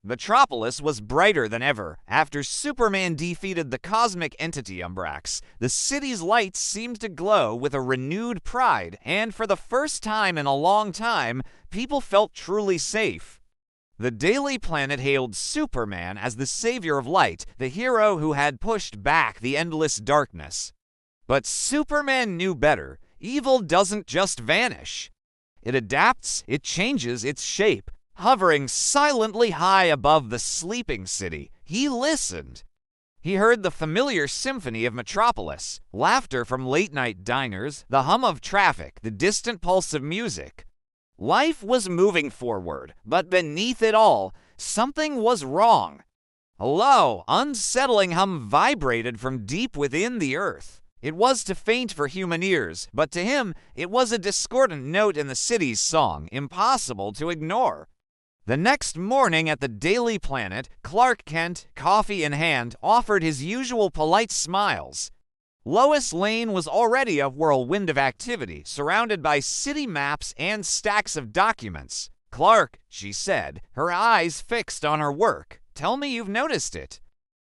Metropolis was brighter than ever. After Superman defeated the cosmic entity Umbrax, the city's lights seemed to glow with a renewed pride, and for the first time in a long time, people felt truly safe. The Daily Planet hailed Superman as the savior of light, the hero who had pushed back the endless darkness. But Superman knew better. Evil doesn't just vanish. It adapts, it changes its shape. Hovering silently high above the sleeping city, he listened. He heard the familiar symphony of Metropolis, laughter from late-night diners, the hum of traffic, the distant pulse of music. Life was moving forward, but beneath it all, something was wrong. A low, unsettling hum vibrated from deep within the earth. It was too faint for human ears, but to him, it was a discordant note in the city's song, impossible to ignore. The next morning at the Daily Planet, Clark Kent, coffee in hand, offered his usual polite smiles. Lois Lane was already a whirlwind of activity, surrounded by city maps and stacks of documents. "Clark," she said, her eyes fixed on her work, "tell me you've noticed it."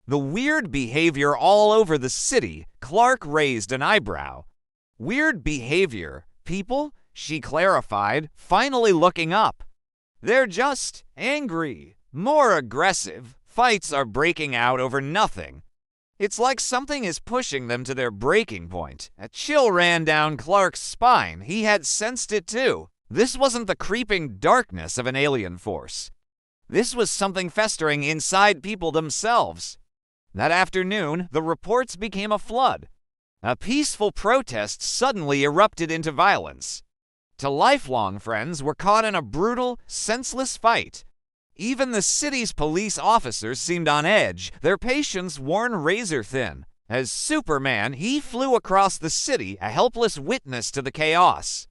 The weird behavior all over the city, Clark raised an eyebrow. "Weird behavior? People?" she clarified, finally looking up. "They're just angry, more aggressive. Fights are breaking out over nothing. It's like something is pushing them to their breaking point." A chill ran down Clark's spine. He had sensed it too. This wasn't the creeping darkness of an alien force. This was something festering inside people themselves. That afternoon, the reports became a flood. A peaceful protest suddenly erupted into violence. Two lifelong friends were caught in a brutal, senseless fight. Even the city's police officers seemed on edge, their patience worn razor-thin. As Superman, he flew across the city, a helpless witness to the chaos.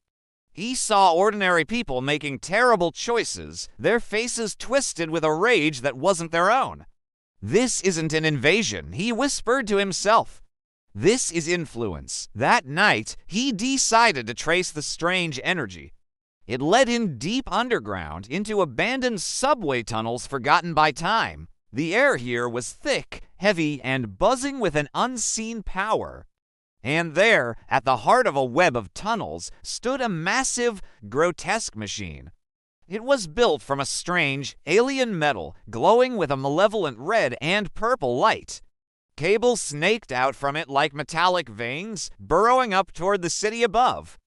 He saw ordinary people making terrible choices, their faces twisted with a rage that wasn't their own. "This isn't an invasion," he whispered to himself. "This is influence." That night, he decided to trace the strange energy. It led him deep underground into abandoned subway tunnels forgotten by time. The air here was thick, heavy, and buzzing with an unseen power. And there, at the heart of a web of tunnels, stood a massive, grotesque machine. It was built from a strange, alien metal, glowing with a malevolent red and purple light. Cables snaked out from it like metallic veins, burrowing up toward the city above.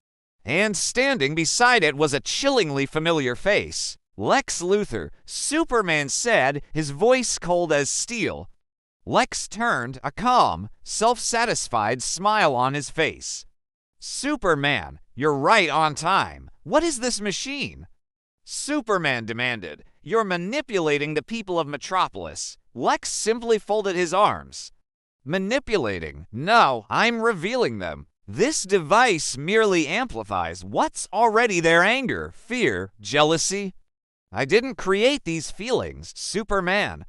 And standing beside it was a chillingly familiar face. "Lex Luthor," Superman said, his voice cold as steel. Lex turned, a calm, self-satisfied smile on his face. "Superman, you're right on time. What is this machine?" Superman demanded. "You're manipulating the people of Metropolis." Lex simply folded his arms. "Manipulating? No, I'm revealing them. This device merely amplifies what's already their anger, fear, jealousy. I didn't create these feelings, Superman.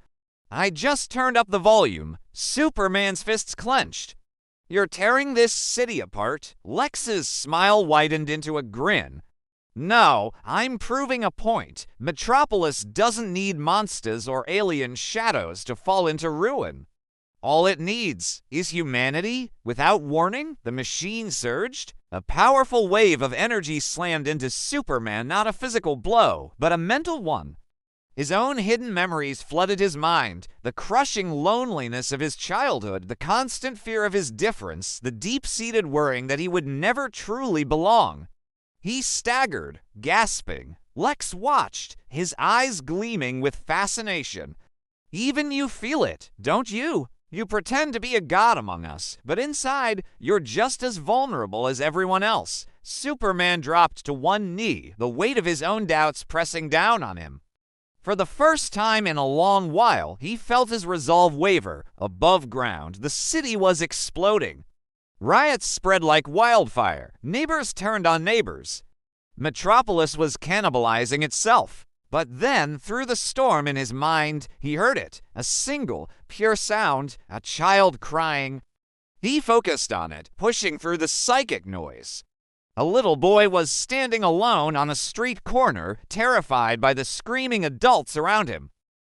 I just turned up the volume." Superman's fists clenched. "You're tearing this city apart." Lex's smile widened into a grin. "No, I'm proving a point. Metropolis doesn't need monsters or alien shadows to fall into ruin. All it needs is humanity." Without warning, the machine surged. A powerful wave of energy slammed into Superman, not a physical blow, but a mental one. His own hidden memories flooded his mind, the crushing loneliness of his childhood, the constant fear of his difference, the deep-seated worrying that he would never truly belong. He staggered, gasping. Lex watched, his eyes gleaming with fascination. "Even you feel it, don't you? You pretend to be a god among us, but inside, you're just as vulnerable as everyone else." Superman dropped to one knee, the weight of his own doubts pressing down on him. For the first time in a long while, he felt his resolve waver. Above ground, the city was exploding. Riots spread like wildfire. Neighbors turned on neighbors. Metropolis was cannibalizing itself. But then, through the storm in his mind, he heard it. A single, pure sound, a child crying. He focused on it, pushing through the psychic noise. A little boy was standing alone on a street corner, terrified by the screaming adults around him.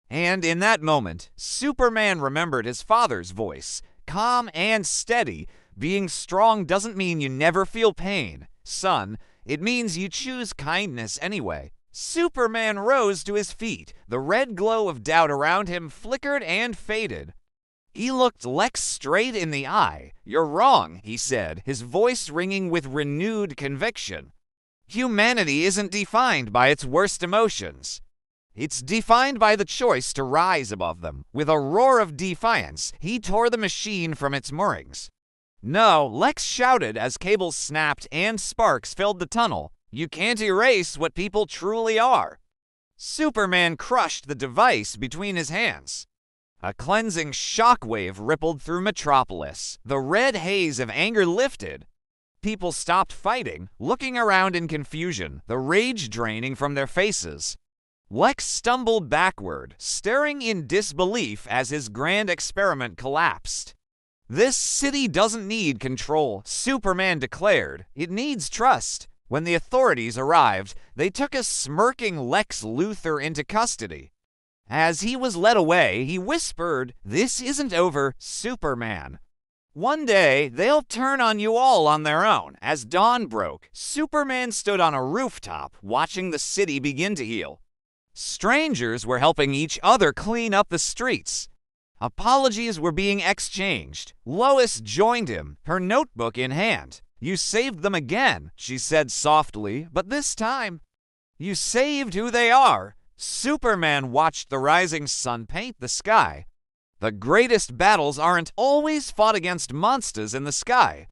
And in that moment, Superman remembered his father's voice, calm and steady. Being strong doesn't mean you never feel pain, son. It means you choose kindness anyway. Superman rose to his feet. The red glow of doubt around him flickered and faded. He looked Lex straight in the eye. "You're wrong," he said, his voice ringing with renewed conviction. "Humanity isn't defined by its worst emotions. It's defined by the choice to rise above them." With a roar of defiance, he tore the machine from its moorings. "No," Lex shouted as cables snapped and sparks filled the tunnel. "You can't erase what people truly are." Superman crushed the device between his hands. A cleansing shockwave rippled through Metropolis. The red haze of anger lifted. People stopped fighting, looking around in confusion, the rage draining from their faces. Lex stumbled backward, staring in disbelief as his grand experiment collapsed. "This city doesn't need control," Superman declared. "It needs trust." When the authorities arrived, they took a smirking Lex Luthor into custody. As he was led away, he whispered, "This isn't over, Superman. One day, they'll turn on you all on their own." As dawn broke, Superman stood on a rooftop, watching the city begin to heal. Strangers were helping each other clean up the streets. Apologies were being exchanged. Lois joined him, her notebook in hand. "You saved them again," she said softly, "but this time, you saved who they are." Superman watched the rising sun paint the sky. The greatest battles aren't always fought against monsters in the sky.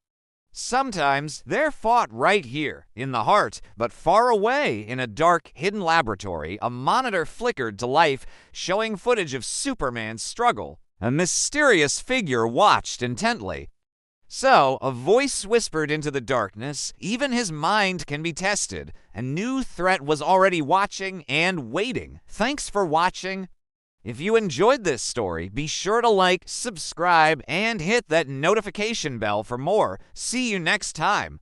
Sometimes they're fought right here, in the heart, but far away in a dark, hidden laboratory. A monitor flickered to life, showing footage of Superman's struggle. A mysterious figure watched intently. So, a voice whispered into the darkness, "Even his mind can be tested." A new threat was already watching and waiting. Thanks for watching. If you enjoyed this story, be sure to like, subscribe, and hit that notification bell for more. See you next time.